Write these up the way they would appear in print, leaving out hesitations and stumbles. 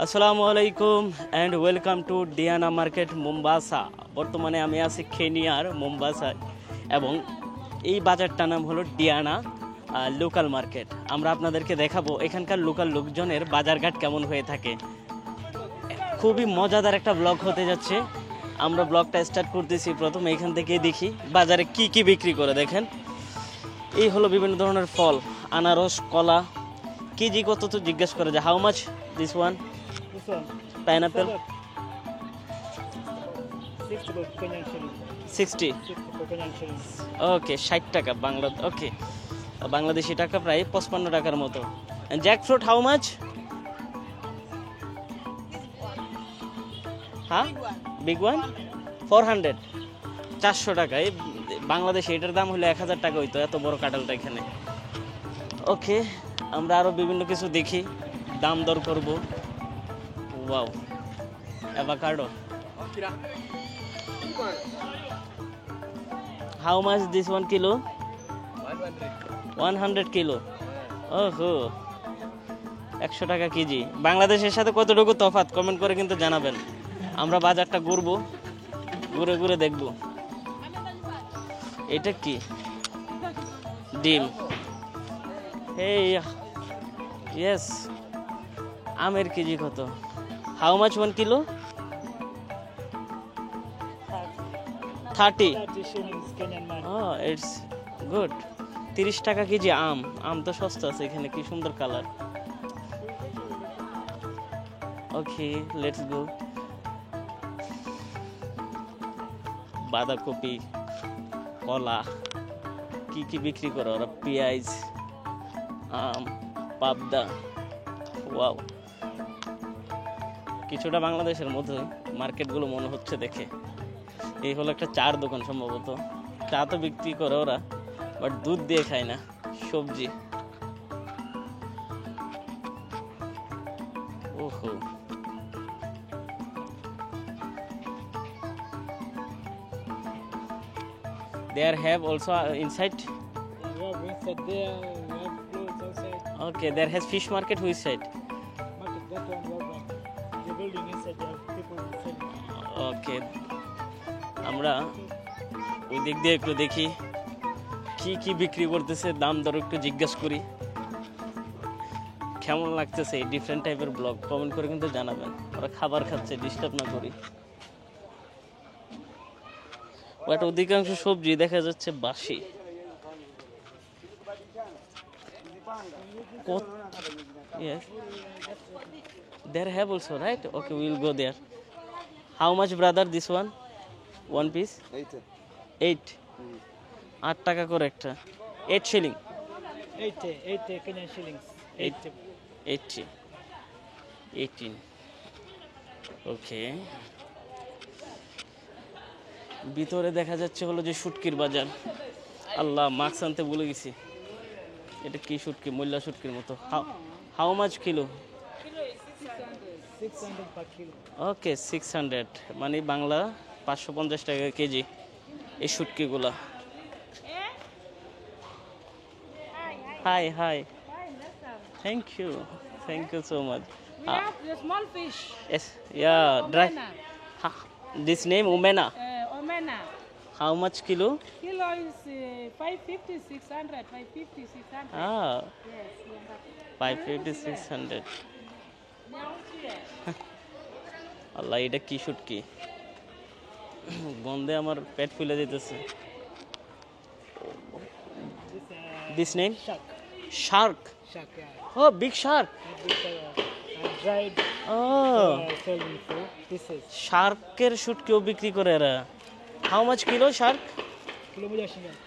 আসসালামু আলাইকুম and welcome to ডিয়ানা market Mombasa. বর্তমানে আমি আছি কেনিয়ার মোম্বাসায় এবং এই বাজারটার নাম হলো ডিয়ানা লোকাল মার্কেট। আমরা আপনাদেরকে দেখাবো এখানকার লোকাল লোকজনের বাজারঘাট কেমন হয়ে থাকে। খুবই মজাদার একটা ব্লগ হতে যাচ্ছে। আমরা ব্লগটা স্টার্ট করতেছি প্রথমে এখান থেকেই দেখি বাজারে কি কি বিক্রি করে। দেখেন এই হলো বিভিন্ন ধরনের ফল, আনারস, কলা। কেজি কত তো জিজ্ঞেস করে যে how much this one This one, pineapple? salad, 60 Kenyan shillings. 60। 60 Kenyan shillings. ওকে, 60 টাকা বাংলা। ওকে, বাংলাদেশি টাকা প্রায় 55 টাকার মতো। Jack fruit how much? হ্যাঁ, বিগ ওয়ান 400, 400 টাকা। এই বাংলাদেশে এটার দাম হলো 1000 টাকা হইতো, এত বড় কাঁঠালটা এখানে। ওকে, আমরা আরো বিভিন্ন কিছু দেখি, দাম দর করব। Wow, avocado how much this 1 kilo? 100 kilo. ওহো, 100 টাকা কেজি। বাংলাদেশের সাথে কতটুকু তফাৎ কমেন্ট করে কিন্তু জানাবেন। আমরা বাজারটা ঘুরবো, ঘুরে ঘুরে দেখব। এটা কি? ডিম। হেই ইয়েস, আমের কেজি কত? How much 1 kilo? 30। 30 shillings Kenyan money. ও ইটস গুড। 30 টাকা কেজি আম। আম তো সস্তা আছে এখানে, কি সুন্দর কালার। Okay, let's go. বাঁধাকপি, কলা, কি কি বিক্রি করে ওরা? পেঁয়াজ, আম, পাবদা। ওয়াও, কিছুটা বাংলাদেশের মধ্যে মার্কেটগুলো মনে হচ্ছে দেখে। এই হলো একটা চার দোকান সম্ভবত। চা তো বিক্রি করে ওরা, বাট দুধ দিয়ে খায় না। সবজি, ওহো, there have also inside. We have inside there, we have clothes outside. Okay, there has fish market which side? Market, that one, we have the building inside, there are people selling. Okay, আমরা ওই দিক দিয়ে একটু দেখি কি কি বিক্রি করতেছে, দাম দর একটু জিজ্ঞাসা করি। কেমন লাগতেছে এই ডিফারেন্ট টাইপের ব্লগ কমেন্ট করে কিন্তু জানাবেন। ওরা খাবার খাচ্ছে, ডিস্টার্ব না করি। বাট অধিকাংশ সবজি দেখা যাচ্ছে বাসি। Yes, there have also, right? Okay, we will go there. How much, brother, this one piece? 8 8 টাকা করে একটা। 8 shilling। 80 Kenyan shillings. 80. 80 18। ওকে, ভিতরে দেখা যাচ্ছে হলো যে শুটকির বাজার। আল্লাহ, মাস্ক আনতে ভুলে গেছি। এটা কি শুটকি? মূল্যা শুটকির মতো। How much kilo? 600 per kilo. Okay, 600 মানে বাংলা 550 টাকা কেজি এই শুটকিগুলা। Hi hi, thank you so much. We have the small fish, dry omena. This name ওমেনা। Omena. How much kilo? Kilo is 550, 600, 550, 600. Ah, Yes, we have. 550 600। আল্লাহ, এটা কি শুটকি? গন্ধে আমার পেট ফুলে যেতেছে। This name Shark. Shark. Shark, yeah. ও, বিগ শার্ক। This, dried, ও, selling for pieces. শার্কের শুটকিও বিক্রি করে এরা। How much kilo shark? Kilo moja shilingi.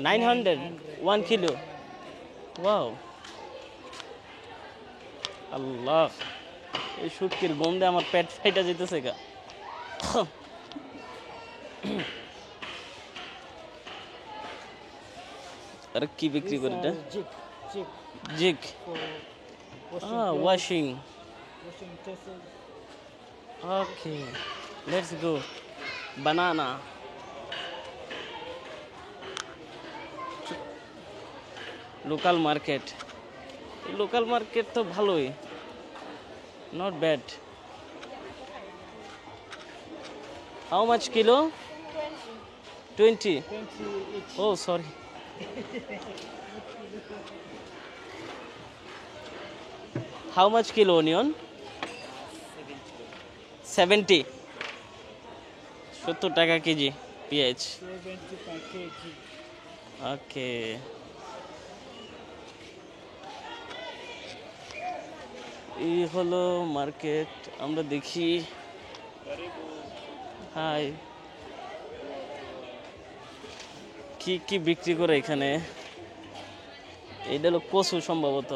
900 1 kilo. Wow, আল্লাহ, এই শুটকির গন্ধে আমার পেট ফাইটা যেতেছে গা। আরে কি বিক্রি করে এটা? Jig জিগ। for washing. washing utensils. Okay, let's go. Banana, local market. Local market তো ভালোই, Not bad. How much kilo? 20. 20 each. Oh, sorry. How much kilo onion? 70. 70 টাকা কেজি পেঁয়াজ। 70 per kg. ওকে, এই হলো মার্কেট। আমরা দেখি। হাই, কি কি বিক্রি করে এখানে? এইটা হলো কচু সম্ভবত।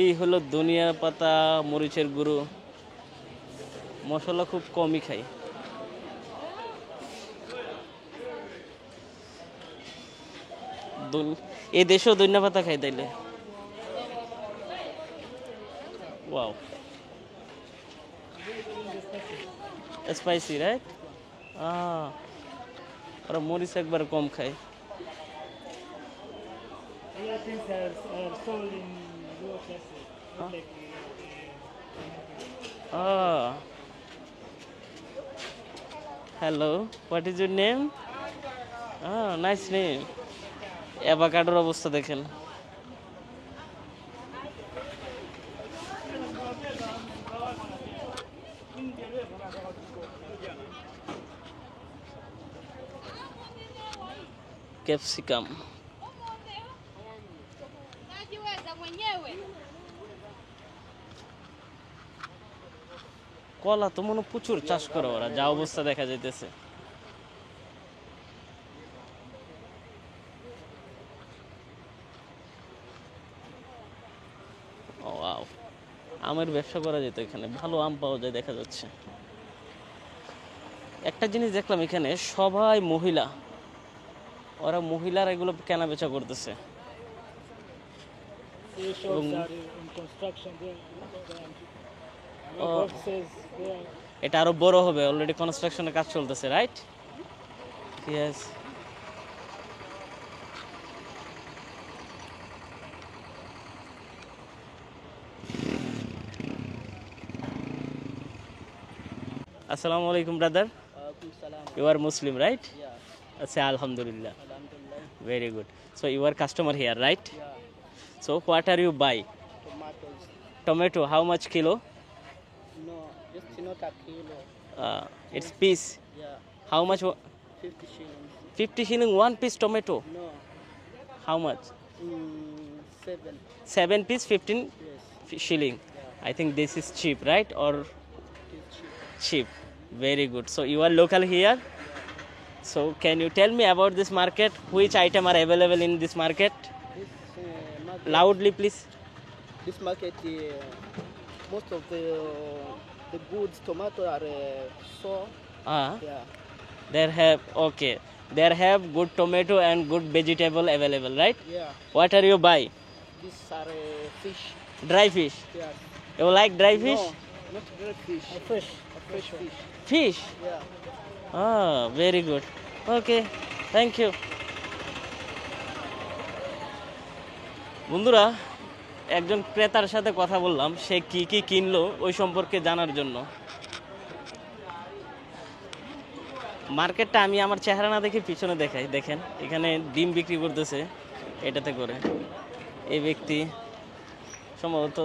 এই হলো ধনিয়া পাতা, মরিচের গুঁড়ো, মশলা খুব কমই খাই। এই দেশেও ধনিয়া পাতা খাই তাইলে। Wow, spicy right? ওরা মরিচ একবার কম খায়। Other things are sold in lower classes. Not like hello, what is your name? Nice name. অ্যাভোকাডোর অবস্থা দেখেন। Capsicum, Najiweza mwenyewe. কলা তো মনে হয় প্রচুর চাষ করে ওরা, যা অবস্থা দেখা যাইতেছে। ও ওয়াও, আমের ব্যবসা করা যেত এখানে, ভালো আম পাওয়া যায় দেখা যাচ্ছে। একটা জিনিস দেখলাম এখানে সবাই মহিলা, ওরা মহিলারা এগুলো কেনা বেচা করতেছে। the shops are in construction. My Oh. boss says they are. এটা আরো বড় হবে, অলরেডি কনস্ট্রাকশনের কাজ চলতেছে, রাইট? ইয়েস। আসসালামু আলাইকুম brother, you are Muslim right? আচ্ছা, আলহামদুলিল্লাহ, very good. So you are customer here right? So what are you buy? Tomatoes. Tomato, how much kilo? No, just not a kilo. It's piece. Yeah, How much? 50 shillings. 50 shilling one piece tomato. No, How much? 7. 7 piece 15 Yes, shilling. I think this is cheap, right? Or it is cheap. cheap. Very good. So you are local here. So can you tell me about this market? Which item are available in this market? This market, Loudly, please. This market, most of the goods, tomato are so. Yeah, There have okay. There have good tomato and good vegetable available, right? yeah. What are you buy? These are fish. Dry fish. Yeah. You like dry fish? No, not real fish. Fresh. A fresh fish. Fish. Yeah. Very good. Okay, thank you. বন্ধুরা, একজন ক্রেতার সাথে কথা বললাম, সে কি কি কিনলো ওই সম্পর্কে জানার জন্য। মার্কেটটা আমি আমার চেহারা না দেখে পিছনে দেখাই। দেখেন এখানে ডিম বিক্রি করতেছে এটাতে করে। এই ব্যক্তি সম্ভবত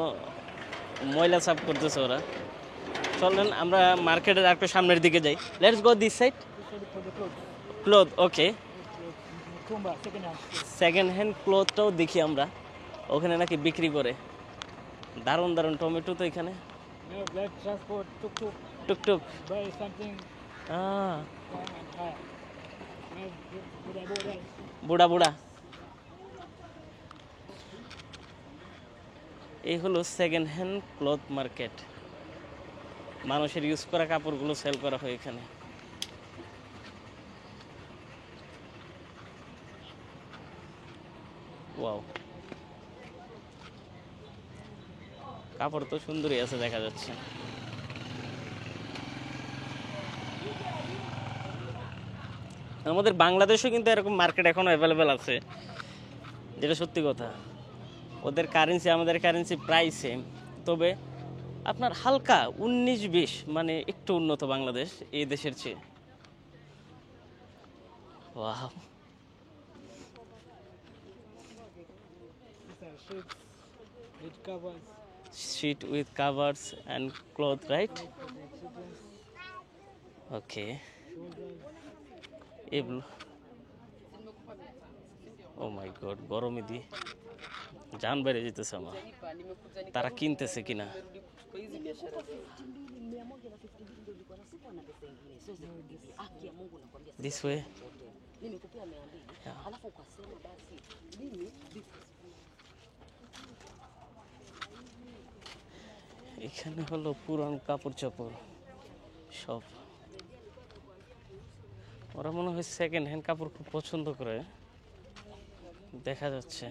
ময়লা সাফ করতেছে ওরা। চলেন আমরা মার্কেটের একটু সামনের দিকে যাই। Let's go this side. For the clothes. Cloth, okay. Mutumba, second hand. Second hand ক্লোথটাও দেখি আমরা, ওখানে নাকি বিক্রি করে। দারুণ দারুণ টমেটো তো এখানে। No, black transport, tuk-tuk, টুকটুক। buy something, come and hire. No, Buddha. বুড়া বুড়া। এই হলো সেকেন্ড হ্যান্ড ক্লথ মার্কেট। মানুষের ইউজ করা কাপড়গুলো সেল করা হয় এখানে। ওয়াও, কাপড় তো সুন্দরই আছে দেখা যাচ্ছে। আমাদের বাংলাদেশেও কিন্তু এরকম মার্কেট এখনো অ্যাভেলেবেল আছে, যেটা সত্যি কথা। ওদের কারেন্সি আমাদের কারেন্সি প্রায় সেম, তবে আপনার হালকা 19-20, মানে একটু উন্নত বাংলাদেশ এই দেশের চেয়ে। Wow, These are sheets with covers sheet with covers and cloth, right? for the children's okay, shoulders. এগুলো ও মাই গড, গরমে দিয়ে জান বেড়ে যেতেছে আমার। তারা কিনতেছে কিনা? This way. এখানে হলো পুরান কাপড় চোপড় সব। ওরা মনে হয় সেকেন্ড হ্যান্ড কাপড় খুব পছন্দ করে, দেখা যাচ্ছে।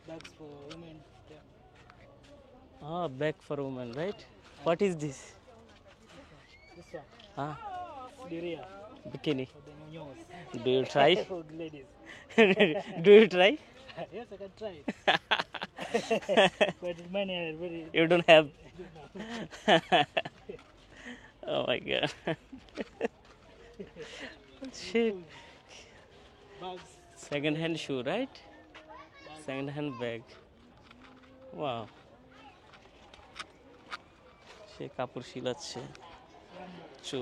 Bags for women. Yeah. Bag for women, right? What is this? This one, Ah, Diria bikini. for the nyonyos. Do you try? For the ladies. Do you try? Yes, I can try it. But many are very. You don't have. Oh my god. Shit. Bags. Second hand shoe, right? Second hand bag. Wow. সে কাপড় শিলাচ্ছে। চু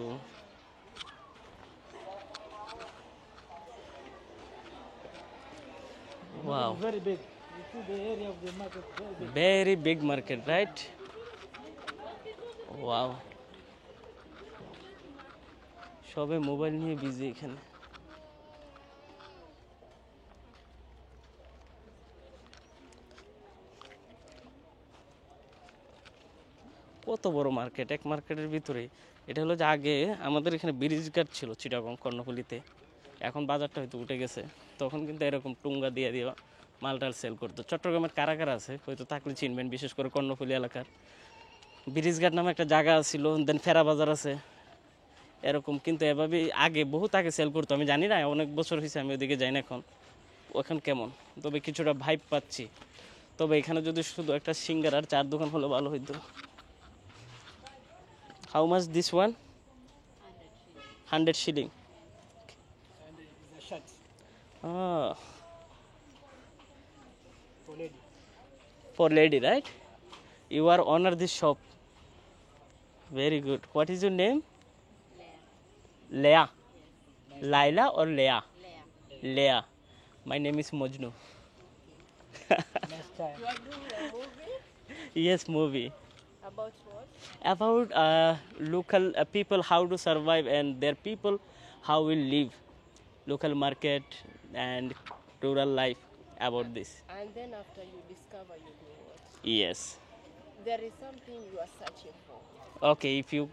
Wow. It's very big. You see the area of the market very big. Very big market, right? Wow. সবে mobile নিয়ে busy এখানে। কত বড় market, এক মার্কেটের ভিতরে। এটা হলো যে আগে আমাদের এখানে ব্রিজ ঘাট ছিল চিটাগং কর্ণফুলীতে, এখন বাজারটা হয়তো উঠে গেছে। তখন কিন্তু এরকম টুঙ্গা দিয়ে দিয়ে মালটাল সেল করতো। চট্টগ্রামের কারা কারা আছে হয়তো থাকলে চিনবেন, বিশেষ করে কর্ণফুলী এলাকার ব্রিজঘাট নামে একটা জায়গা ছিল, দেন ফেরা বাজার আছে এরকম। কিন্তু এভাবে আগে বহুত আগে সেল করতো, আমি জানি না, অনেক বছর হয়েছে আমি ওদিকে যাই না এখন ওখান কেমন, তবে কিছুটা ভাইব পাচ্ছি। তবে এখানে যদি শুধু একটা সিঙ্গারার চার দোকান হলে ভালো হইতো। How much this one? 100 shilling. And it's a shirt Ah, for lady. for lady, right? You are owner this shop. Very good. What is your name? Leah. Laila or Leah? Leah. My name is Mojnu. Next time. You are doing a movie Yes, movie. about what? About local people, how to survive, and their people how will live, local market and rural life, about this. And then after you discover, you do what? Yes. There is something you are searching for. Okay, if you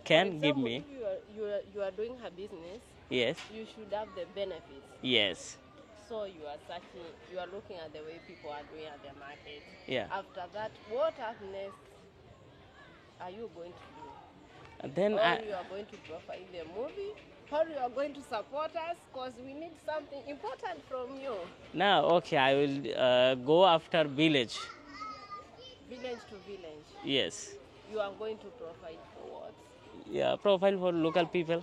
can For give example, me. if you are doing her business, Yes. you should have the benefits. Yes. So you are searching, you are looking at the way people are doing at their market. Yeah. After that, what next are you going to do? And then Or I, you are going to profile the movie, or you are going to support us, because we need something important from you. now okay, I will go after village. Village to village, Yes. you are going to provide for what? Yeah, profile for local people.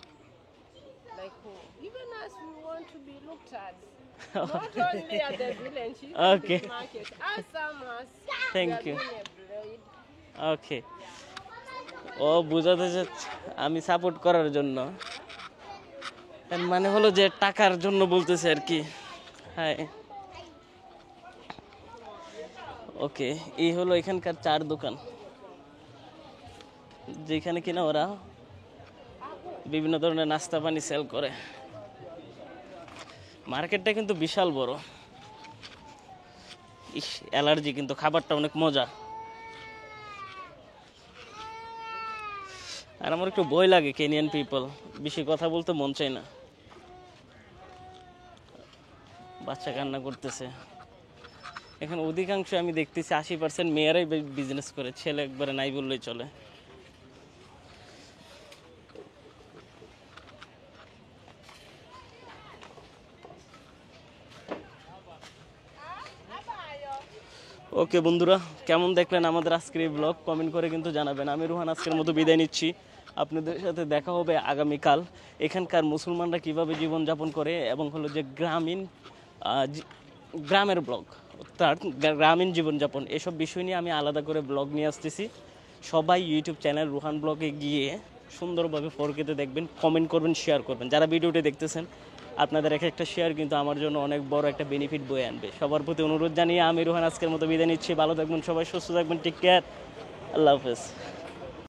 Like who? Even us, we want to be looked at. Not only at the village, even Okay. the market. As some us, Thank we are you. doing a braid. ওকে, ও বুঝাতে চাচ্ছে আমি support করার জন্য, এর মানে হলো যে টাকার জন্য বলতেছে আর কি। হ্যাঁ, ওকে, এই হলো এখানকার চার দোকান, যেখানে কিনা ওরা বিভিন্ন ধরনের নাস্তা পানি সেল করে। মার্কেটটা কিন্তু বিশাল বড়। ইস, অ্যালার্জি, কিন্তু খাবারটা অনেক মজা। আর আমার একটু ভয় লাগে কেনিয়ান পিপল, বেশি কথা বলতে মন চায় না। বাচ্চা কান্না করতেছে। এখানে অধিকাংশ আমি দেখতেছি 80% মেয়েরাই বিজনেস করে, ছেলে একবারে নাই বললেই চলে। ওকে বন্ধুরা, কেমন দেখলেন আমাদের আজকের এই ব্লগ কমেন্ট করে কিন্তু জানাবেন। আমি রুহান আজকের মতো বিদায় নিচ্ছি, আপনাদের সাথে দেখা হবে আগামীকাল। এখানকার মুসলমানরা কিভাবে জীবনযাপন করে এবং হলো যে গ্রামের ব্লগ, অর্থাৎ গ্রামীণ জীবনযাপন, এসব বিষয় নিয়ে আমি আলাদা করে ব্লগ নিয়ে আসতেছি। সবাই ইউটিউব চ্যানেল রুহান ব্লগে গিয়ে সুন্দরভাবে ফরকেতে দেখবেন, কমেন্ট করবেন, শেয়ার করবেন। যারা ভিডিওটি দেখতেছেন, আপনাদের একটা শেয়ার কিন্তু আমার জন্য অনেক বড় একটা বেনিফিট বয়ে আনবে। সবার প্রতি অনুরোধ জানিয়ে আমি রুহান আজকের মতো বিদায় নিচ্ছি। ভালো থাকবেন সবাই, সুস্থ থাকবেন, টেক কেয়ার, আল্লাহ হাফেজ।